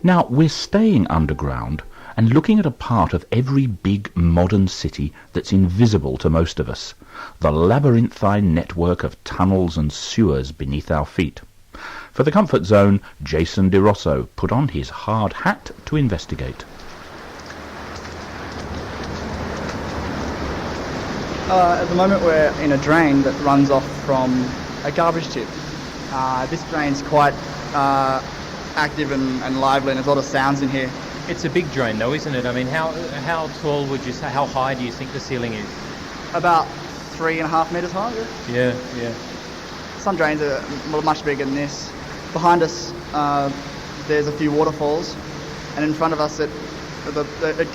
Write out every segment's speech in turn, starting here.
Now, we're staying underground and looking at a part of every big modern city that's invisible to most of us, the labyrinthine network of tunnels and sewers beneath our feet. For the Comfort Zone, Jason Di Rosso put on his hard hat to investigate. At the moment we're in a drain that runs off from a garbage tip. This drain's quite active and lively, and there's a lot of sounds in here. It's a big drain though, isn't it? I mean, how tall would you say, how high do you think the ceiling is? About 3.5 metres high. Yeah. Some drains are much bigger than this. Behind us there's a few waterfalls, and in front of us it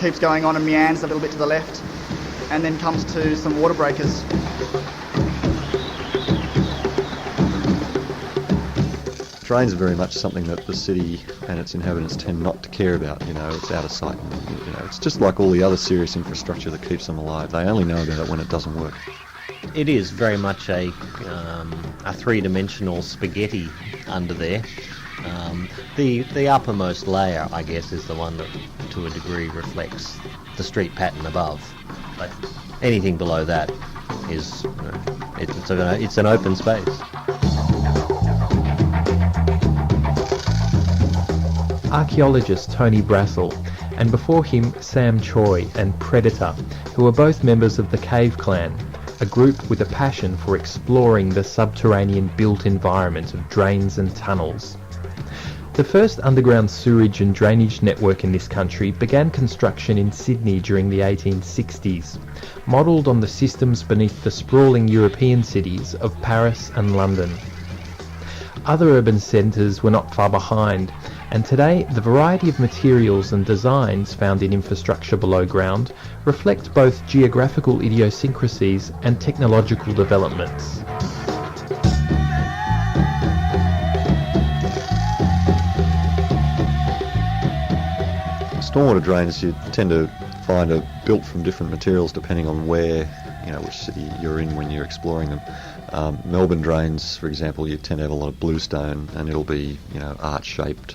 keeps going on and meanders a little bit to the left, and then comes to some water breakers. Drains are very much something that the city and its inhabitants tend not to care about. It's out of sight. It's just like all the other serious infrastructure that keeps them alive. They only know about it when it doesn't work. It is very much a three-dimensional spaghetti under there. The uppermost layer, I guess, is the one that, to a degree, reflects the street pattern above. But anything below that is, it's an open space. Archaeologist Tony Brassel, and before him Sam Choi and Predator, who are both members of the Cave Clan, a group with a passion for exploring the subterranean built environment of drains and tunnels. The first underground sewerage and drainage network in this country began construction in Sydney during the 1860s, modelled on the systems beneath the sprawling European cities of Paris and London. Other urban centres were not far behind, and today the variety of materials and designs found in infrastructure below ground reflect both geographical idiosyncrasies and technological developments. Stormwater drains you tend to find are built from different materials depending on where, which city you're in when you're exploring them. Melbourne drains, for example, you tend to have a lot of bluestone, and it'll be, arch-shaped.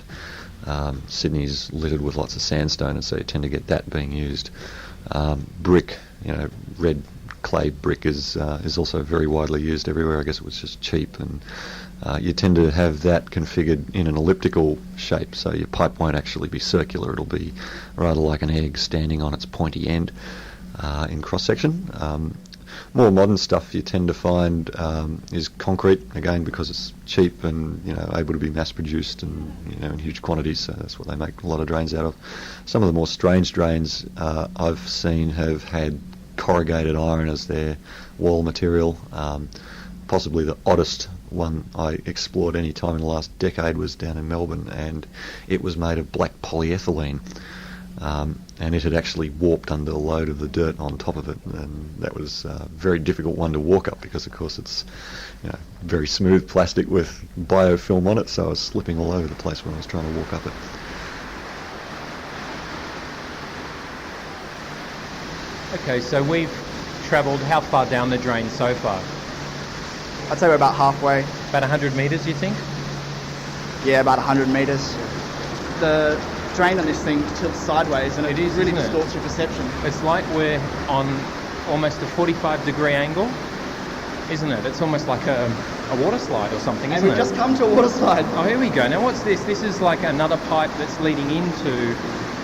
Sydney's littered with lots of sandstone, and so you tend to get that being used. Brick, red clay brick is also very widely used everywhere. I guess it was just cheap, and you tend to have that configured in an elliptical shape, so your pipe won't actually be circular. It'll be rather like an egg standing on its pointy end in cross-section. More modern stuff you tend to find is concrete, again because it's cheap and able to be mass-produced and in huge quantities, so that's what they make a lot of drains out of. Some of the more strange drains I've seen have had corrugated iron as their wall material. Possibly the oddest one I explored any time in the last decade was down in Melbourne, and it was made of black polyethylene. And it had actually warped under the load of the dirt on top of it, and that was a very difficult one to walk up because, of course, it's very smooth plastic with biofilm on it, so I was slipping all over the place when I was trying to walk up it. Okay, so we've travelled how far down the drain so far? I'd say we're about halfway. About 100 metres, you think? Yeah, about 100 metres. The drain on this thing tilts sideways, and it really distorts your perception. It's like we're on almost a 45-degree angle, isn't it? It's almost like a water slide or something, isn't it? And we've just come to a water slide. Oh, here we go. Now what's this? This is like another pipe that's leading into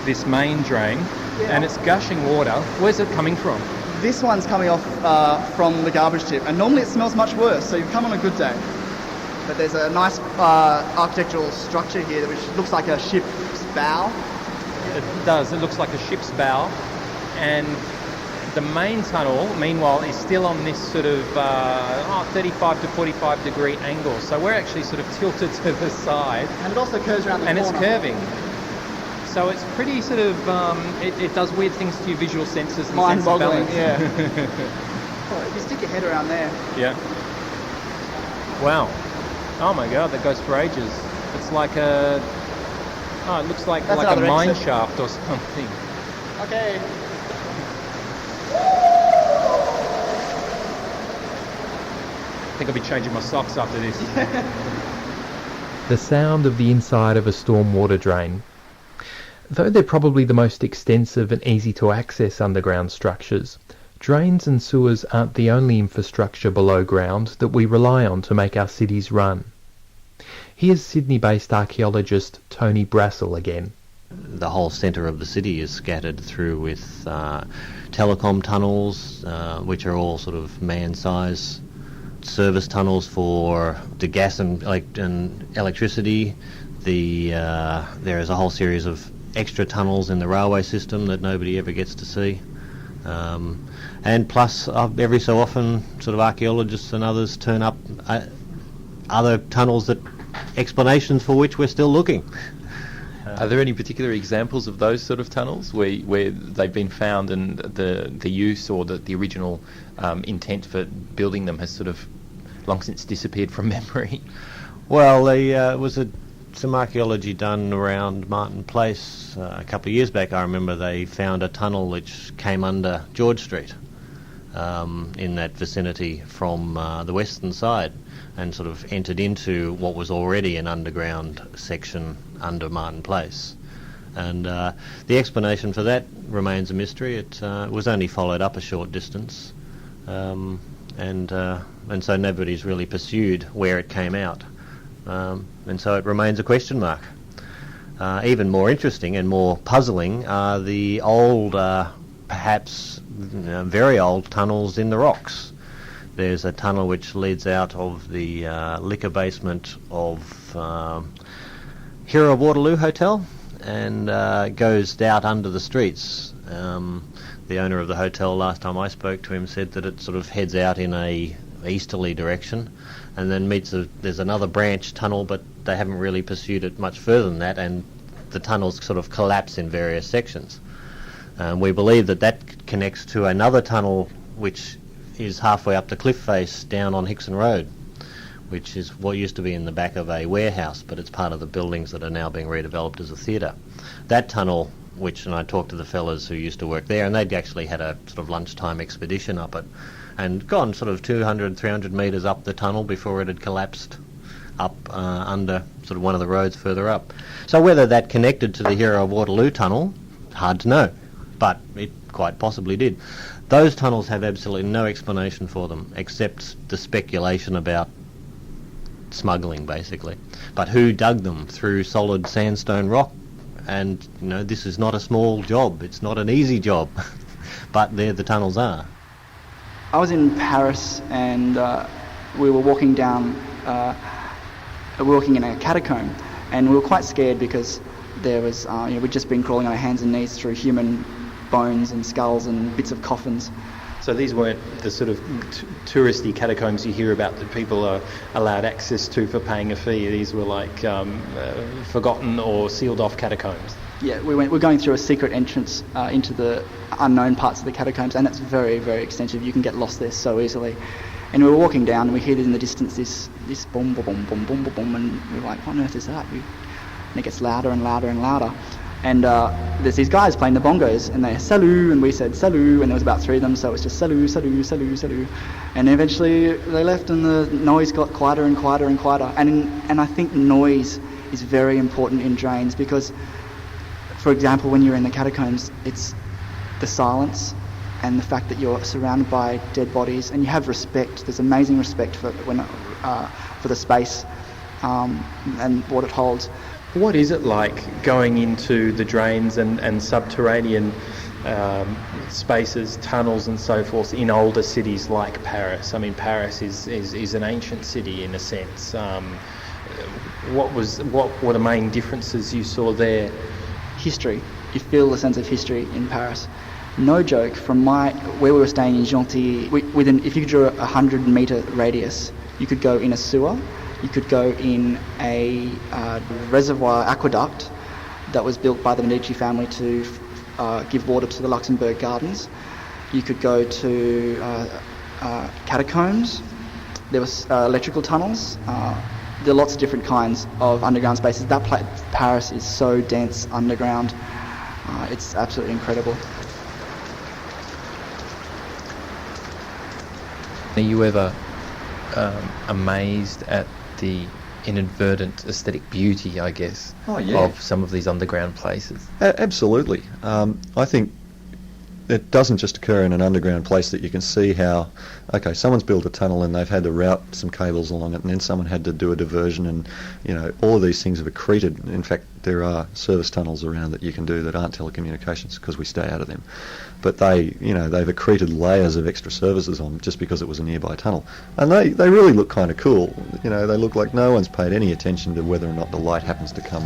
this main drain, and it's gushing water. Where's it coming from? This one's coming off from the garbage tip, and normally it smells much worse, so you've come on a good day. But there's a nice architectural structure here which looks like a ship's bow. It does. It looks like a ship's bow, and the main tunnel, meanwhile, is still on this sort of 35 to 45 degree angle. So we're actually sort of tilted to the side. And it also curves around the corner. And it's curving. So it's pretty sort of, it does weird things to your visual senses and sense of balance. Yeah. Oh, if you stick your head around there. Yeah. Wow. Oh my God, that goes for ages. It's like it looks like a mine shaft or something. Okay. I think I'll be changing my socks after this. The sound of the inside of a stormwater drain, Though they're probably the most extensive and easy to access underground structures, drains and sewers aren't the only infrastructure below ground that we rely on to make our cities run. Here's Sydney-based archaeologist Tony Brassell again. The whole centre of the city is scattered through with telecom tunnels, which are all sort of man-size service tunnels for the gas and electricity. There is a whole series of extra tunnels in the railway system that nobody ever gets to see. And plus, every so often, sort of archaeologists and others turn up other tunnels explanations for which we're still looking. Are there any particular examples of those sort of tunnels where they've been found and the use or the original intent for building them has sort of long since disappeared from memory? Well, there was some archaeology done around Martin Place a couple of years back. I remember they found a tunnel which came under George Street in that vicinity from the western side, and sort of entered into what was already an underground section under Martin Place. And the explanation for that remains a mystery. It was only followed up a short distance, and so nobody's really pursued where it came out. And so it remains a question mark. Even more interesting and more puzzling are the old, perhaps very old tunnels in the rocks. There's a tunnel which leads out of the liquor basement of Hero of Waterloo Hotel and goes out under the streets. The owner of the hotel, last time I spoke to him, said that it sort of heads out in a easterly direction and then there's another branch tunnel, but they haven't really pursued it much further than that, and the tunnels sort of collapse in various sections. We believe that connects to another tunnel which is halfway up the cliff face down on Hickson Road, which is what used to be in the back of a warehouse, but it's part of the buildings that are now being redeveloped as a theatre. That tunnel, and I talked to the fellas who used to work there, and they'd actually had a sort of lunchtime expedition up it, and gone sort of 200, 300 metres up the tunnel before it had collapsed up under sort of one of the roads further up. So whether that connected to the Hero of Waterloo tunnel, hard to know, but it quite possibly did. Those tunnels have absolutely no explanation for them, except the speculation about smuggling, basically. But who dug them through solid sandstone rock? And, this is not a small job. It's not an easy job. But there the tunnels are. I was in Paris and we were walking down, walking in a catacomb, and we were quite scared because there was, we'd just been crawling on our hands and knees through human bones and skulls and bits of coffins. So these weren't the sort of touristy catacombs you hear about that people are allowed access to for paying a fee. These were like forgotten or sealed off catacombs. Yeah, we're going through a secret entrance into the unknown parts of the catacombs, and it's very, very extensive. You can get lost there so easily. And we were walking down, and we hear in the distance this boom, boom, boom, boom, boom, boom, and we're like, what on earth is that? And it gets louder and louder and louder. And there's these guys playing the bongos, and they salut, and we said salut, and there was about three of them, so it was just salut, salut, salut, salut. And eventually they left, and the noise got quieter and quieter and quieter. And I think noise is very important in drains because, for example, when you're in the catacombs, it's the silence and the fact that you're surrounded by dead bodies, and you have respect. There's amazing respect for the space and what it holds. What is it like going into the drains and subterranean spaces, tunnels and so forth in older cities like Paris? I mean, Paris is an ancient city in a sense. What were the main differences you saw there? History. You feel the sense of history in Paris. No joke, from where we were staying in Gentilly, if you drew a 100-metre radius, you could go in a sewer. You could go in a reservoir aqueduct that was built by the Medici family to give water to the Luxembourg Gardens. You could go to catacombs. There was electrical tunnels. There are lots of different kinds of underground spaces. Paris is so dense underground. It's absolutely incredible. Are you ever amazed at the inadvertent aesthetic beauty, I guess, Oh, yeah. of some of these underground places. Absolutely. I think it doesn't just occur in an underground place that you can see how, okay, someone's built a tunnel and they've had to route some cables along it, and then someone had to do a diversion, and all of these things have accreted. In fact, there are service tunnels around that you can do that aren't telecommunications because we stay out of them. But they've accreted layers of extra services on just because it was a nearby tunnel, and they really look kind of cool. They look like no one's paid any attention to whether or not the light happens to come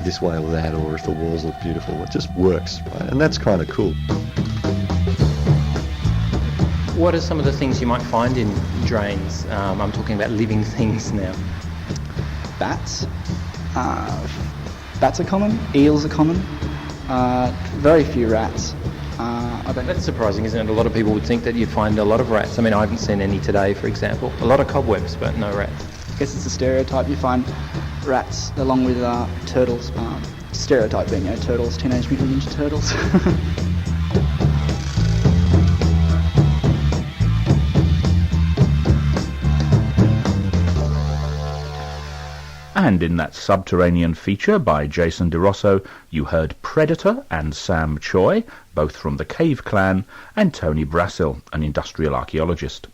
this way or that, or if the walls look beautiful. It just works, right? And that's kind of cool. What are some of the things you might find in drains? I'm talking about living things now. Bats. Bats are common. Eels are common. Very few rats. That's surprising, isn't it? A lot of people would think that you'd find a lot of rats. I mean, I haven't seen any today, for example. A lot of cobwebs, but no rats. I guess it's a stereotype. You find rats along with turtles. Stereotype being, turtles, Teenage Mutant Ninja Turtles. And in that subterranean feature by Jason Di Rosso, you heard Predator and Sam Choi, both from the Cave Clan, and Tony Brassill, an industrial archaeologist.